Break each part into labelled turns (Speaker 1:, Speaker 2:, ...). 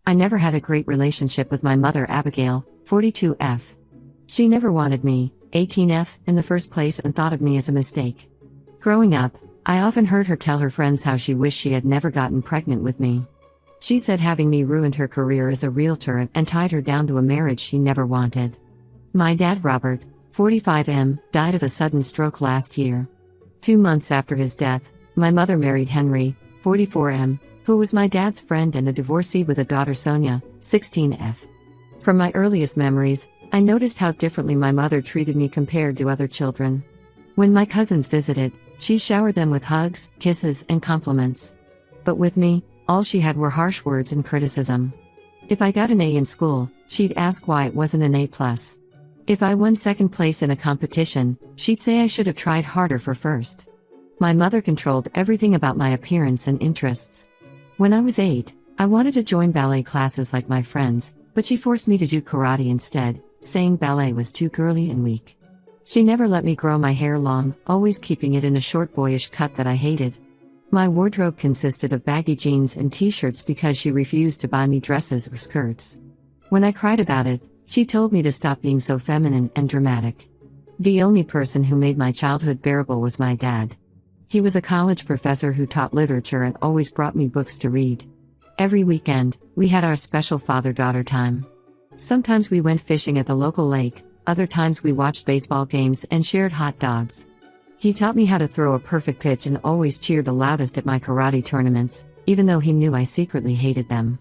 Speaker 1: I never had a great relationship with my mother Abigail, 42F. She never wanted me, 18F, in the first place and thought of me as a mistake. Growing up, I often heard her tell her friends how she wished she had never gotten pregnant with me. She said having me ruined her career as a realtor and tied her down to a marriage she never wanted. My dad Robert, 45M, died of a sudden stroke last year. 2 months after his death, my mother married Henry, 44M, who was my dad's friend and a divorcee with a daughter Sonia, 16F. From my earliest memories, I noticed how differently my mother treated me compared to other children. When my cousins visited, she showered them with hugs, kisses, and compliments. But with me, all she had were harsh words and criticism. If I got an A in school, she'd ask why it wasn't an A+. If I won second place in a competition, she'd say I should have tried harder for first. My mother controlled everything about my appearance and interests. When I was 8, I wanted to join ballet classes like my friends, but she forced me to do karate instead, saying ballet was too girly and weak. She never let me grow my hair long, always keeping it in a short boyish cut that I hated. My wardrobe consisted of baggy jeans and t-shirts because she refused to buy me dresses or skirts. When I cried about it, she told me to stop being so feminine and dramatic. The only person who made my childhood bearable was my dad. He was a college professor who taught literature and always brought me books to read. Every weekend, we had our special father-daughter time. Sometimes we went fishing at the local lake, other times we watched baseball games and shared hot dogs. He taught me how to throw a perfect pitch and always cheered the loudest at my karate tournaments, even though he knew I secretly hated them.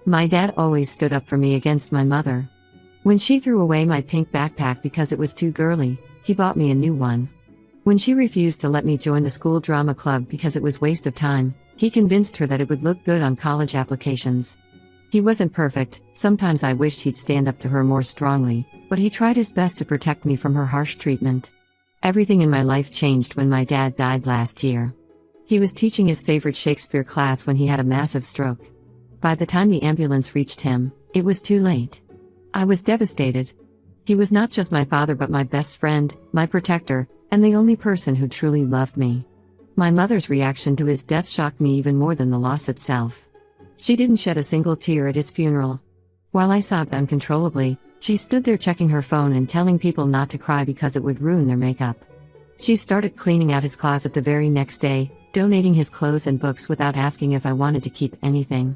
Speaker 1: My dad always stood up for me against my mother. When she threw away my pink backpack because it was too girly, he bought me a new one. When she refused to let me join the school drama club because it was a waste of time, he convinced her that it would look good on college applications. He wasn't perfect, sometimes I wished he'd stand up to her more strongly, but he tried his best to protect me from her harsh treatment. Everything in my life changed when my dad died last year. He was teaching his favorite Shakespeare class when he had a massive stroke. By the time the ambulance reached him, it was too late. I was devastated. He was not just my father but my best friend, my protector, and the only person who truly loved me. My mother's reaction to his death shocked me even more than the loss itself. She didn't shed a single tear at his funeral. While I sobbed uncontrollably, she stood there checking her phone and telling people not to cry because it would ruin their makeup. She started cleaning out his closet the very next day, donating his clothes and books without asking if I wanted to keep anything.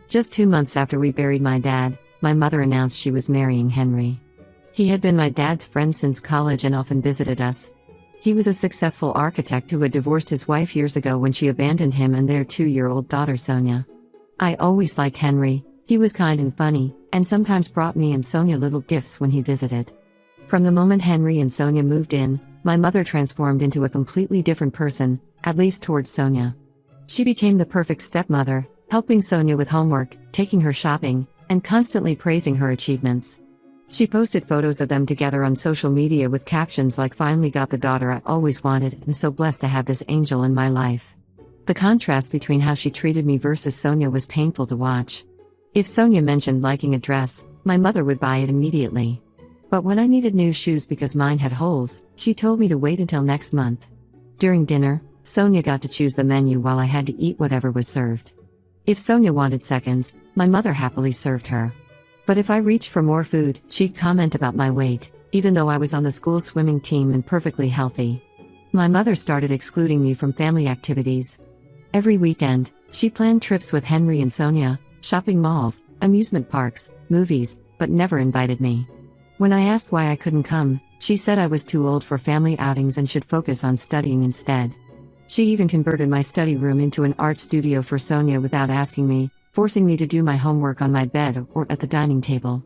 Speaker 1: Just 2 months after we buried my dad, my mother announced she was marrying Henry. He had been my dad's friend since college and often visited us. He was a successful architect who had divorced his wife years ago when she abandoned him and their 2-year-old daughter Sonia. I always liked Henry. He was kind and funny, and sometimes brought me and Sonia little gifts when he visited. From the moment Henry and Sonia moved in, my mother transformed into a completely different person, at least towards Sonia. She became the perfect stepmother, helping Sonia with homework, taking her shopping, and constantly praising her achievements. She posted photos of them together on social media with captions like "Finally got the daughter I always wanted and so blessed to have this angel in my life." The contrast between how she treated me versus Sonia was painful to watch. If Sonia mentioned liking a dress, my mother would buy it immediately. But when I needed new shoes because mine had holes, she told me to wait until next month. During dinner, Sonia got to choose the menu while I had to eat whatever was served. If Sonia wanted seconds, my mother happily served her. But if I reached for more food, she'd comment about my weight, even though I was on the school swimming team and perfectly healthy. My mother started excluding me from family activities. Every weekend, she planned trips with Henry and Sonia, shopping malls, amusement parks, movies, but never invited me. When I asked why I couldn't come, she said I was too old for family outings and should focus on studying instead. She even converted my study room into an art studio for Sonia without asking me, forcing me to do my homework on my bed or at the dining table.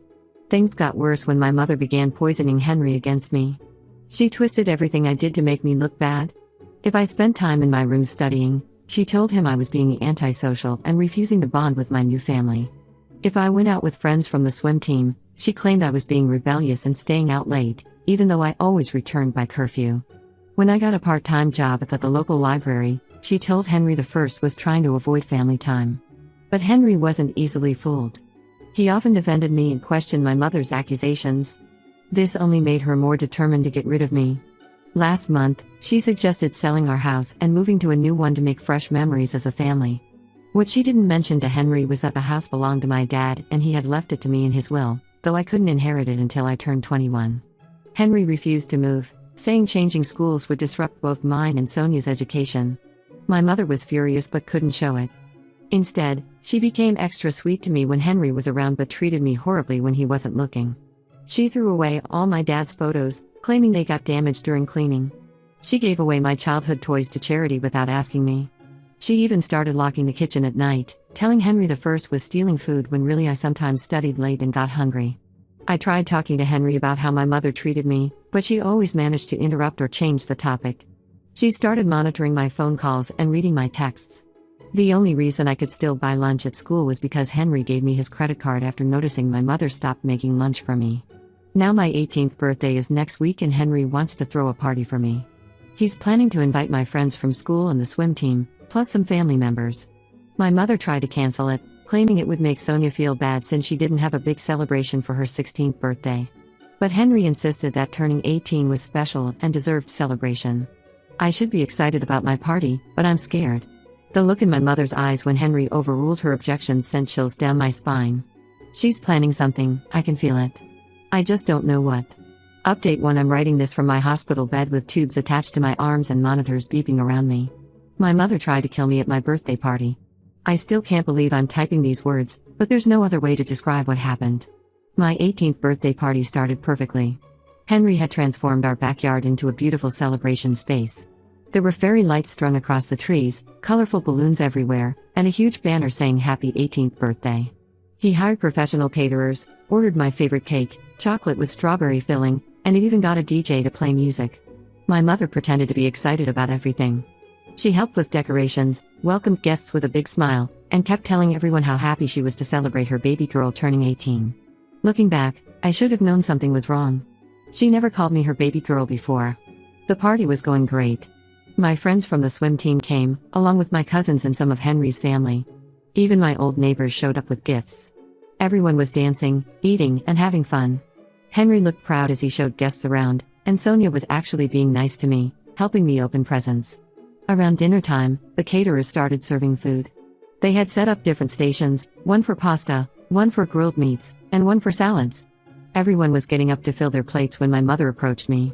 Speaker 1: Things got worse when my mother began poisoning Henry against me. She twisted everything I did to make me look bad. If I spent time in my room studying, she told him I was being antisocial and refusing to bond with my new family. If I went out with friends from the swim team, she claimed I was being rebellious and staying out late, even though I always returned by curfew. When I got a part-time job at the local library, she told Henry I was trying to avoid family time. But Henry wasn't easily fooled. He often defended me and questioned my mother's accusations. This only made her more determined to get rid of me. Last month, she suggested selling our house and moving to a new one to make fresh memories as a family. What she didn't mention to Henry was that the house belonged to my dad and he had left it to me in his will, though I couldn't inherit it until I turned 21. Henry refused to move, saying changing schools would disrupt both mine and Sonia's education. My mother was furious but couldn't show it. Instead, she became extra sweet to me when Henry was around but treated me horribly when he wasn't looking. She threw away all my dad's photos, claiming they got damaged during cleaning. She gave away my childhood toys to charity without asking me. She even started locking the kitchen at night, telling Henry the first was stealing food when really I sometimes studied late and got hungry. I tried talking to Henry about how my mother treated me, but she always managed to interrupt or change the topic. She started monitoring my phone calls and reading my texts. The only reason I could still buy lunch at school was because Henry gave me his credit card after noticing my mother stopped making lunch for me. Now my 18th birthday is next week and Henry wants to throw a party for me. He's planning to invite my friends from school and the swim team, plus some family members. My mother tried to cancel it, claiming it would make Sonia feel bad since she didn't have a big celebration for her 16th birthday. But Henry insisted that turning 18 was special and deserved celebration. I should be excited about my party, but I'm scared. The look in my mother's eyes when Henry overruled her objections sent chills down my spine. She's planning something, I can feel it. I just don't know what. Update 1: I'm writing this from my hospital bed with tubes attached to my arms and monitors beeping around me. My mother tried to kill me at my birthday party. I still can't believe I'm typing these words, but there's no other way to describe what happened. My 18th birthday party started perfectly. Henry had transformed our backyard into a beautiful celebration space. There were fairy lights strung across the trees, colorful balloons everywhere, and a huge banner saying Happy 18th Birthday. He hired professional caterers, ordered my favorite cake, chocolate with strawberry filling, and it even got a DJ to play music. My mother pretended to be excited about everything. She helped with decorations, welcomed guests with a big smile, and kept telling everyone how happy she was to celebrate her baby girl turning 18. Looking back, I should have known something was wrong. She never called me her baby girl before. The party was going great. My friends from the swim team came, along with my cousins and some of Henry's family. Even my old neighbors showed up with gifts. Everyone was dancing, eating, and having fun. Henry looked proud as he showed guests around, and Sonia was actually being nice to me, helping me open presents. Around dinner time, the caterers started serving food. They had set up different stations, one for pasta, one for grilled meats, and one for salads. Everyone was getting up to fill their plates when my mother approached me.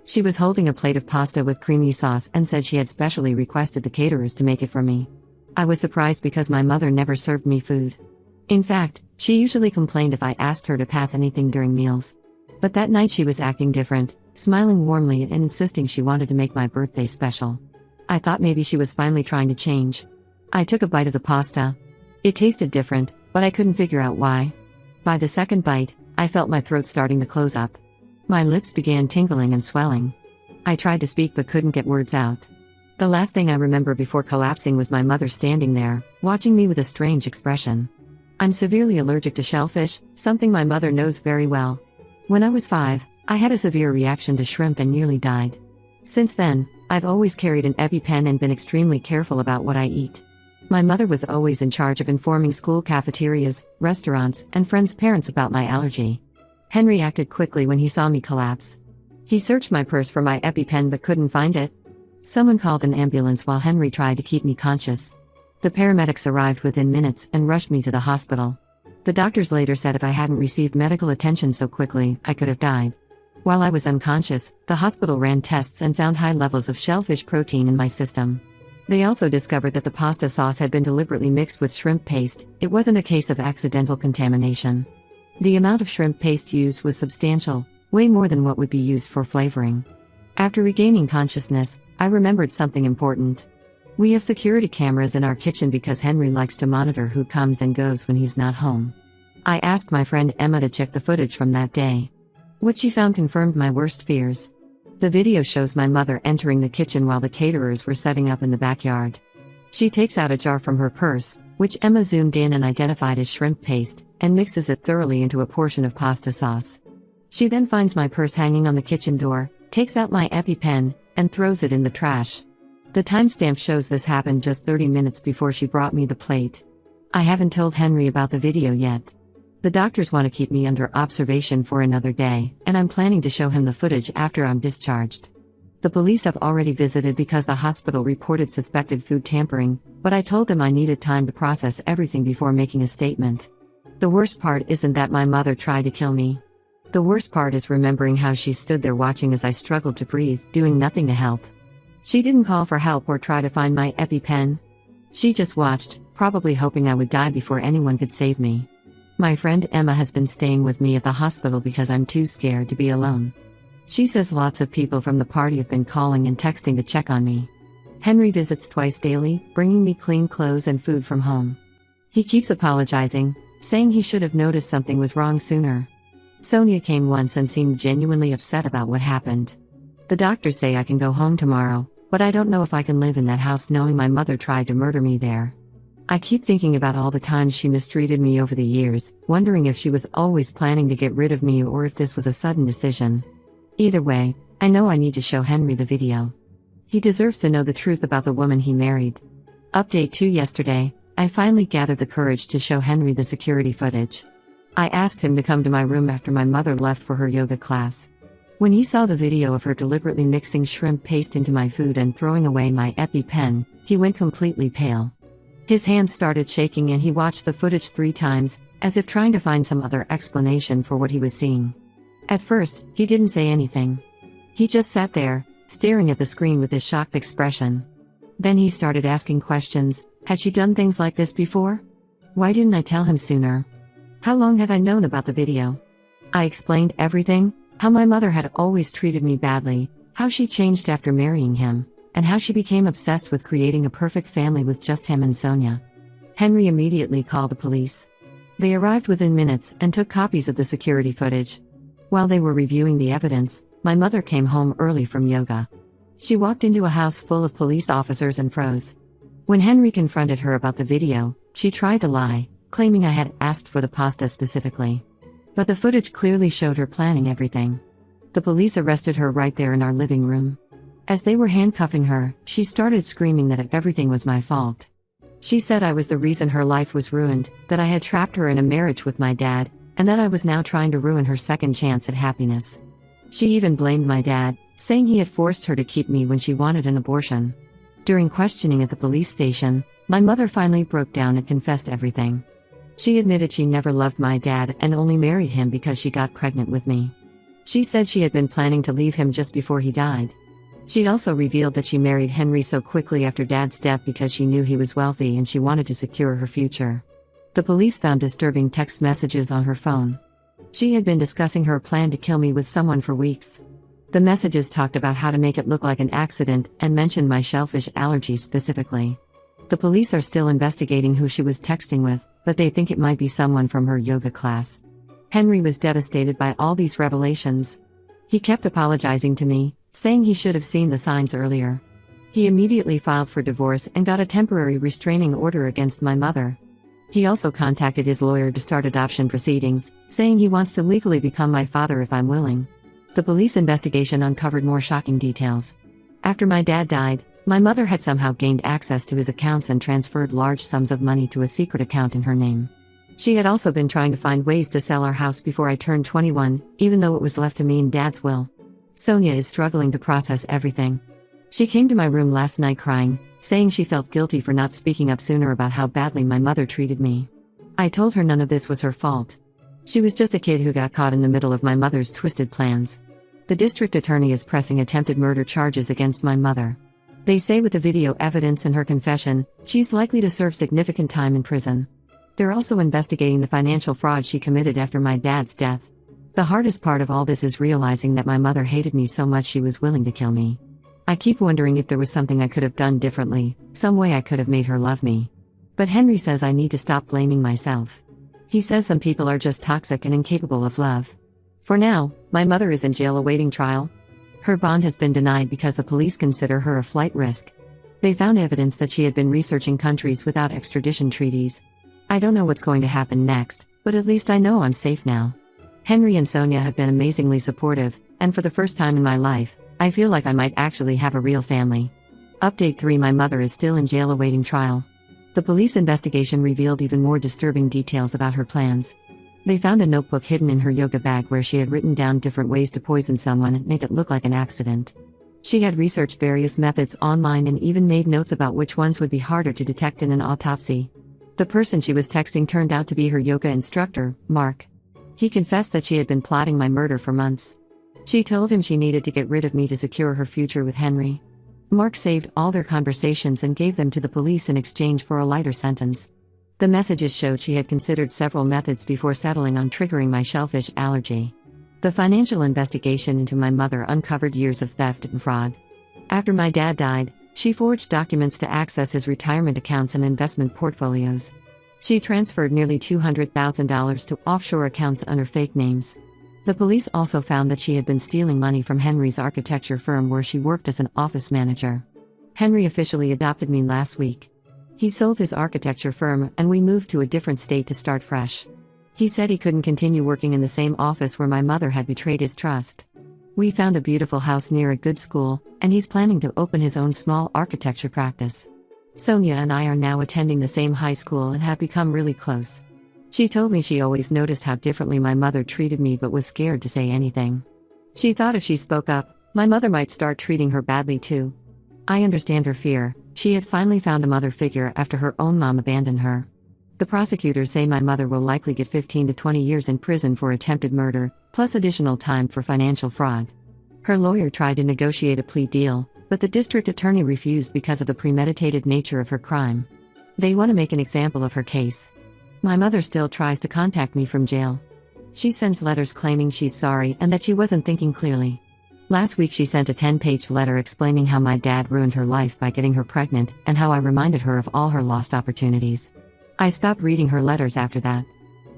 Speaker 1: She was holding a plate of pasta with creamy sauce and said she had specially requested the caterers to make it for me. I was surprised because my mother never served me food. In fact, she usually complained if I asked her to pass anything during meals. But that night she was acting different, smiling warmly and insisting she wanted to make my birthday special. I thought maybe she was finally trying to change. I took a bite of the pasta. It tasted different, but I couldn't figure out why. By the second bite, I felt my throat starting to close up. My lips began tingling and swelling. I tried to speak but couldn't get words out. The last thing I remember before collapsing was my mother standing there, watching me with a strange expression. I'm severely allergic to shellfish, something my mother knows very well. When I was 5, I had a severe reaction to shrimp and nearly died. Since then, I've always carried an EpiPen and been extremely careful about what I eat. My mother was always in charge of informing school cafeterias, restaurants, and friends' parents about my allergy. Henry acted quickly when he saw me collapse. He searched my purse for my EpiPen but couldn't find it. Someone called an ambulance while Henry tried to keep me conscious. The paramedics arrived within minutes and rushed me to the hospital. The doctors later said if I hadn't received medical attention so quickly, I could have died. While I was unconscious, the hospital ran tests and found high levels of shellfish protein in my system. They also discovered that the pasta sauce had been deliberately mixed with shrimp paste. It wasn't a case of accidental contamination. The amount of shrimp paste used was substantial, way more than what would be used for flavoring. After regaining consciousness, I remembered something important. We have security cameras in our kitchen because Henry likes to monitor who comes and goes when he's not home. I asked my friend Emma to check the footage from that day. What she found confirmed my worst fears. The video shows my mother entering the kitchen while the caterers were setting up in the backyard. She takes out a jar from her purse, which Emma zoomed in and identified as shrimp paste, and mixes it thoroughly into a portion of pasta sauce. She then finds my purse hanging on the kitchen door, takes out my EpiPen, and throws it in the trash. The timestamp shows this happened just 30 minutes before she brought me the plate. I haven't told Henry about the video yet. The doctors want to keep me under observation for another day, and I'm planning to show him the footage after I'm discharged. The police have already visited because the hospital reported suspected food tampering, but I told them I needed time to process everything before making a statement. The worst part isn't that my mother tried to kill me. The worst part is remembering how she stood there watching as I struggled to breathe, doing nothing to help. She didn't call for help or try to find my EpiPen. She just watched, probably hoping I would die before anyone could save me. My friend Emma has been staying with me at the hospital because I'm too scared to be alone. She says lots of people from the party have been calling and texting to check on me. Henry visits twice daily, bringing me clean clothes and food from home. He keeps apologizing, saying he should have noticed something was wrong sooner. Sonia came once and seemed genuinely upset about what happened. The doctors say I can go home tomorrow, but I don't know if I can live in that house knowing my mother tried to murder me there. I keep thinking about all the times she mistreated me over the years, wondering if she was always planning to get rid of me or if this was a sudden decision. Either way, I know I need to show Henry the video. He deserves to know the truth about the woman he married. Update 2 yesterday, I finally gathered the courage to show Henry the security footage. I asked him to come to my room after my mother left for her yoga class. When he saw the video of her deliberately mixing shrimp paste into my food and throwing away my EpiPen, he went completely pale. His hands started shaking and he watched the footage 3 times, as if trying to find some other explanation for what he was seeing. At first, he didn't say anything. He just sat there, staring at the screen with this shocked expression. Then he started asking questions. Had she done things like this before? Why didn't I tell him sooner? How long had I known about the video? I explained everything, how my mother had always treated me badly, how she changed after marrying him, and how she became obsessed with creating a perfect family with just him and Sonia. Henry immediately called the police. They arrived within minutes and took copies of the security footage. While they were reviewing the evidence, my mother came home early from yoga. She walked into a house full of police officers and froze. When Henry confronted her about the video, she tried to lie, claiming I had asked for the pasta specifically. But the footage clearly showed her planning everything. The police arrested her right there in our living room. As they were handcuffing her, she started screaming that everything was my fault. She said I was the reason her life was ruined, that I had trapped her in a marriage with my dad, and that I was now trying to ruin her second chance at happiness. She even blamed my dad, saying he had forced her to keep me when she wanted an abortion. During questioning at the police station, my mother finally broke down and confessed everything. She admitted she never loved my dad and only married him because she got pregnant with me. She said she had been planning to leave him just before he died. She also revealed that she married Henry so quickly after Dad's death because she knew he was wealthy and she wanted to secure her future. The police found disturbing text messages on her phone. She had been discussing her plan to kill me with someone for weeks. The messages talked about how to make it look like an accident and mentioned my shellfish allergies specifically. The police are still investigating who she was texting with, but they think it might be someone from her yoga class. Henry was devastated by all these revelations. He kept apologizing to me, saying he should have seen the signs earlier. He immediately filed for divorce and got a temporary restraining order against my mother. He also contacted his lawyer to start adoption proceedings, saying he wants to legally become my father if I'm willing. The police investigation uncovered more shocking details. After my dad died, my mother had somehow gained access to his accounts and transferred large sums of money to a secret account in her name. She had also been trying to find ways to sell our house before I turned 21, even though it was left to me in Dad's will. Sonia is struggling to process everything. She came to my room last night crying, saying she felt guilty for not speaking up sooner about how badly my mother treated me. I told her none of this was her fault. She was just a kid who got caught in the middle of my mother's twisted plans. The district attorney is pressing attempted murder charges against my mother. They say with the video evidence and her confession, she's likely to serve significant time in prison. They're also investigating the financial fraud she committed after my dad's death. The hardest part of all this is realizing that my mother hated me so much she was willing to kill me. I keep wondering if there was something I could have done differently, some way I could have made her love me. But Henry says I need to stop blaming myself. He says some people are just toxic and incapable of love. For now, my mother is in jail awaiting trial. Her bond has been denied because the police consider her a flight risk. They found evidence that she had been researching countries without extradition treaties. I don't know what's going to happen next, but at least I know I'm safe now. Henry and Sonia have been amazingly supportive, and for the first time in my life, I feel like I might actually have a real family. Update 3: My mother is still in jail awaiting trial. The police investigation revealed even more disturbing details about her plans. They found a notebook hidden in her yoga bag where she had written down different ways to poison someone and make it look like an accident. She had researched various methods online and even made notes about which ones would be harder to detect in an autopsy. The person she was texting turned out to be her yoga instructor, Mark. He confessed that she had been plotting my murder for months. She told him she needed to get rid of me to secure her future with Henry. Mark saved all their conversations and gave them to the police in exchange for a lighter sentence. The messages showed she had considered several methods before settling on triggering my shellfish allergy. The financial investigation into my mother uncovered years of theft and fraud. After my dad died, she forged documents to access his retirement accounts and investment portfolios. She transferred nearly $200,000 to offshore accounts under fake names. The police also found that she had been stealing money from Henry's architecture firm where she worked as an office manager. Henry officially adopted me last week. He sold his architecture firm and we moved to a different state to start fresh. He said he couldn't continue working in the same office where my mother had betrayed his trust. We found a beautiful house near a good school, and he's planning to open his own small architecture practice. Sonia and I are now attending the same high school and have become really close. She told me she always noticed how differently my mother treated me but was scared to say anything. She thought if she spoke up, my mother might start treating her badly too. I understand her fear. She had finally found a mother figure after her own mom abandoned her. The prosecutors say my mother will likely get 15 to 20 years in prison for attempted murder, plus additional time for financial fraud. Her lawyer tried to negotiate a plea deal, but the district attorney refused because of the premeditated nature of her crime. They want to make an example of her case. My mother still tries to contact me from jail. She sends letters claiming she's sorry and that she wasn't thinking clearly. Last week she sent a 10-page letter explaining how my dad ruined her life by getting her pregnant and how I reminded her of all her lost opportunities. I stopped reading her letters after that.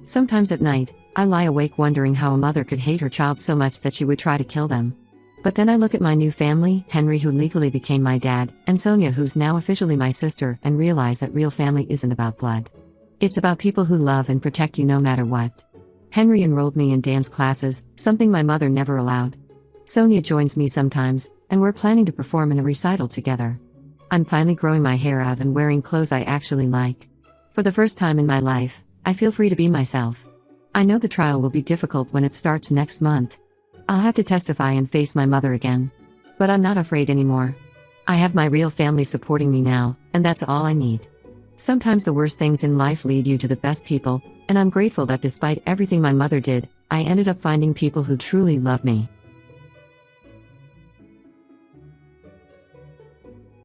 Speaker 1: Sometimes at night, I lie awake wondering how a mother could hate her child so much that she would try to kill them. But then I look at my new family, Henry who legally became my dad, and Sonia who's now officially my sister, and realize that real family isn't about blood. It's about people who love and protect you no matter what. Henry enrolled me in dance classes, something my mother never allowed. Sonia joins me sometimes, and we're planning to perform in a recital together. I'm finally growing my hair out and wearing clothes I actually like. For the first time in my life, I feel free to be myself. I know the trial will be difficult when it starts next month. I'll have to testify and face my mother again. But I'm not afraid anymore. I have my real family supporting me now, and that's all I need. Sometimes the worst things in life lead you to the best people, and I'm grateful that despite everything my mother did, I ended up finding people who truly love me.